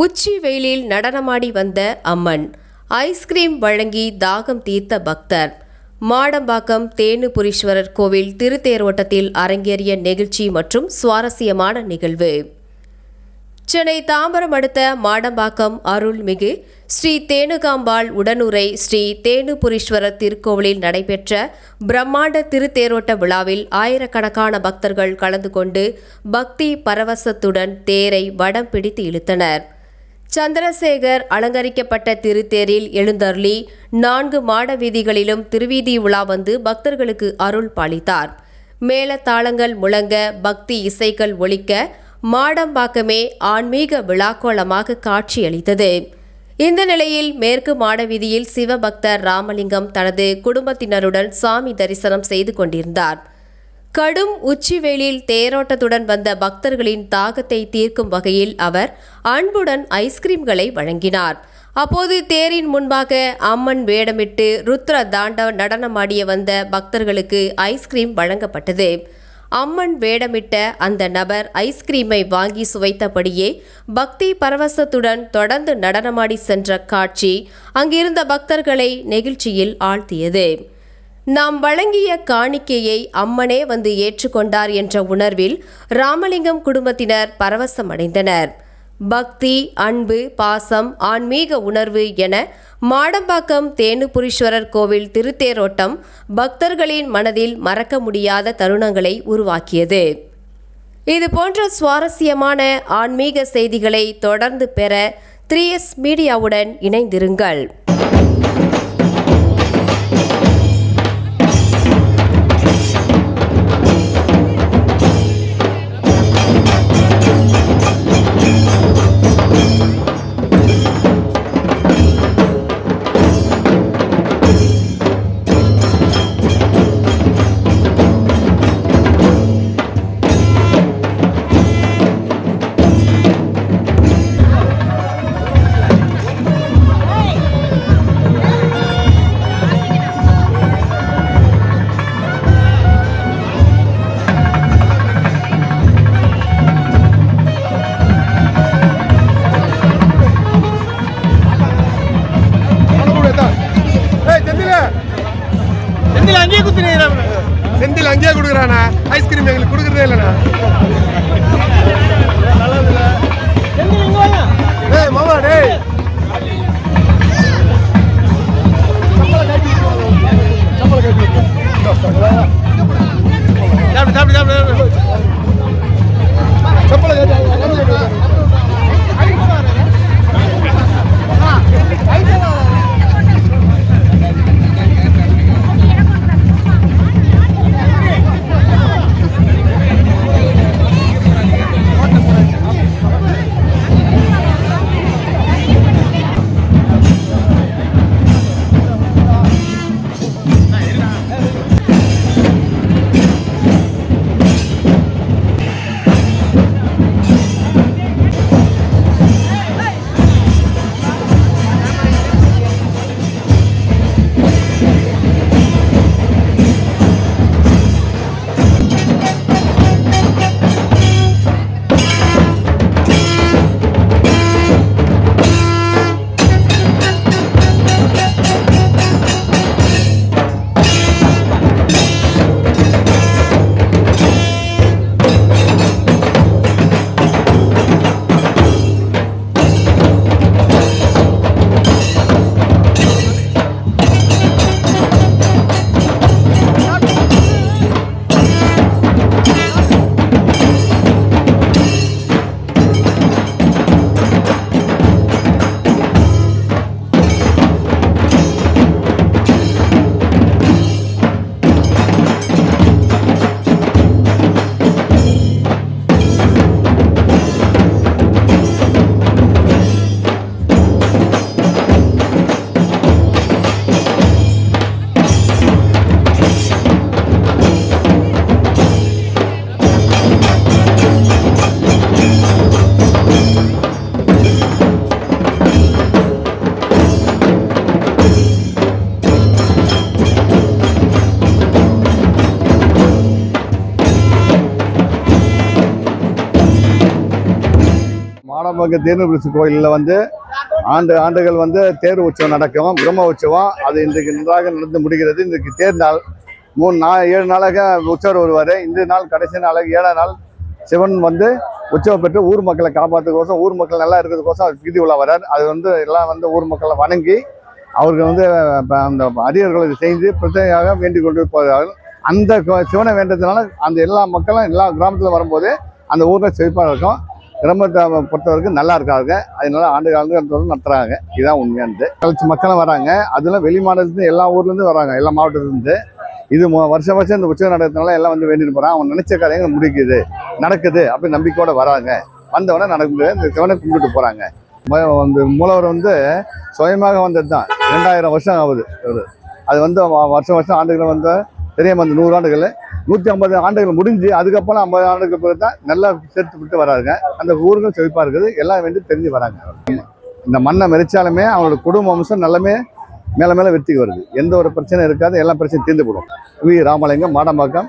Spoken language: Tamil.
உச்சி வெயிலில் நடனமாடி வந்த அம்மன், ஐஸ்கிரீம் வழங்கி தாகம் தீர்த்த பக்தர். மாடம்பாக்கம் தேனுபுரீஸ்வரர் கோவில் திருத்தேரோட்டத்தில் அரங்கேறிய நெகிழ்ச்சி மற்றும் சுவாரஸ்யமான நிகழ்வு. சென்னை தாம்பரம் அடுத்த மாடம்பாக்கம் அருள்மிகு ஸ்ரீ தேனுகாம்பாள் உடனுரை ஸ்ரீ தேனுபுரீஸ்வரர் திருக்கோவிலில் நடைபெற்ற பிரம்மாண்ட திருத்தேரோட்ட விழாவில் ஆயிரக்கணக்கான பக்தர்கள் கலந்து கொண்டு பக்தி பரவசத்துடன் தேரை வடம் பிடித்து இழுத்தனர். சந்திரசேகர் அலங்கரிக்கப்பட்ட திருத்தேரில் எழுந்தருளி 4 மாட வீதிகளிலும் திருவீதி உலா வந்து பக்தர்களுக்கு அருள் பாலித்தார். மேளதாளங்கள் முழங்க, பக்தி இசைகள் ஒலிக்க மாடம்பாக்கமே ஆன்மீக விழாக்கோலமாக காட்சியளித்தது. இந்த நிலையில் மேற்கு மாடவீதியில் சிவபக்தர் ராமலிங்கம் தனது குடும்பத்தினருடன் சாமி தரிசனம் செய்து கொண்டிருந்தார். கடும் உச்சிவெயிலில் தேரோட்டத்துடன் வந்த பக்தர்களின் தாகத்தை தீர்க்கும் வகையில் அவர் அன்புடன் ஐஸ்கிரீம்களை வழங்கினார். அப்போது தேரின் முன்பாக அம்மன் வேடமிட்டு ருத்ர தாண்டவ நடனமாடிய வந்த பக்தர்களுக்கு ஐஸ்கிரீம் வழங்கப்பட்டது. அம்மன் வேடமிட்ட அந்த நபர் ஐஸ்கிரீமை வாங்கி சுவைத்தபடியே பக்தி பரவசத்துடன் தொடர்ந்து நடனமாடி சென்ற காட்சி அங்கிருந்த பக்தர்களை நெகிழ்ச்சியில் ஆழ்த்தியது. நாம் வழங்கிய காணிக்கையை அம்மனே வந்து ஏற்றுக்கொண்டார் என்ற உணர்வில் ராமலிங்கம் குடும்பத்தினர் பரவசமடைந்தனர். பக்தி, அன்பு, பாசம், ஆன்மீக உணர்வு என மாடம்பாக்கம் தேனுபுரீஸ்வரர் கோவில் திருத்தேரோட்டம் பக்தர்களின் மனதில் மறக்க முடியாத தருணங்களை உருவாக்கியது. இது போன்ற சுவாரஸ்யமான ஆன்மீக செய்திகளை தொடர்ந்து பெற 3S மீடியாவுடன் இணைந்திருங்கள். செந்தில் அங்கேயே கொடுக்குறானா? ஐஸ்கிரீம் எங்களுக்கு கொடுக்குறதே இல்லைண்ணா. டேய் மாமா, டேய் மாடம்பாக்கம் தேனூர் கோயிலில் வந்து ஆண்டுகள் வந்து தேர் உற்சவம் நடக்கும். பிரம்ம உற்சவம் அது இன்றைக்கு நன்றாக நடந்து முடிகிறது. இன்றைக்கு தேர் நாள் 7 நாளாக உற்சவர் வருவார். இந்த நாள் கடைசி நாளாக 7ஆம் நாள் சிவன் வந்து உற்சவம் பெற்று ஊர் மக்களை காப்பாற்றுறதுக்கோசம், ஊர் மக்கள் நல்லா இருக்கிறதுக்கோசம் வீதி உலா வரார். அது வந்து எல்லாம் வந்து ஊர் மக்களை வணங்கி அவருக்கு வந்து அந்த அடியர்களை செய்து பிரச்சனையாக வேண்டிக் கொண்டு போகிறார்கள். அந்த சிவனை வேண்டதுனால அந்த எல்லா மக்களும் எல்லா கிராமத்தில் வரும்போது அந்த ஊரில் செழிப்பாக இருக்கும். கிராமத்தை பொறுத்தவரைக்கும் நல்லா இருக்காங்க. அதனால ஆண்டு நடத்துறாங்க. இதுதான் உண்மையானது. கழிச்சு மக்களும் வராங்க. அதெல்லாம் வெளி மாநிலத்துலேருந்து எல்லா ஊர்லேருந்து வராங்க, எல்லா மாவட்டத்துலேருந்து. இது வருஷம் இந்த உற்சவம் நடக்கிறதுனால எல்லாம் வந்து வேண்டிட்டு போகிறாங்க. அவங்க நினைச்ச காரியங்கள் முடிக்குது, நடக்குது அப்படி நம்பிக்கையோட வராங்க. வந்தவொடனே நடக்குது, இந்த சிவனை கும்பிட்டு போகிறாங்க. வந்து மூலவர் வந்து சுயமாக வந்தது தான். 2000 வருஷம் ஆகுது. அது வந்து வருஷம் ஆண்டுகள் வந்து தெரியாம வந்து 100 ஆண்டுகள் 150 ஆண்டுகள் முடிஞ்சு அதுக்கப்புறம் 50 ஆண்டுகள் பிறகு தான் நல்லா சேர்த்து விட்டு வராங்க. அந்த ஊர்கள் செழிப்பாக இருக்குது. எல்லாம் வேண்டி தெரிஞ்சு வராங்க. இந்த மண்ணை மெரிச்சாலுமே அவங்களோட குடும்ப அம்சம் நல்லமே மேலே வெற்றிக்கு வருது. எந்த ஒரு பிரச்சனை இருக்காது. எல்லா பிரச்சனையும் தீர்ந்து போடும். வி. ராமலிங்கம், மாடம்பாக்கம்,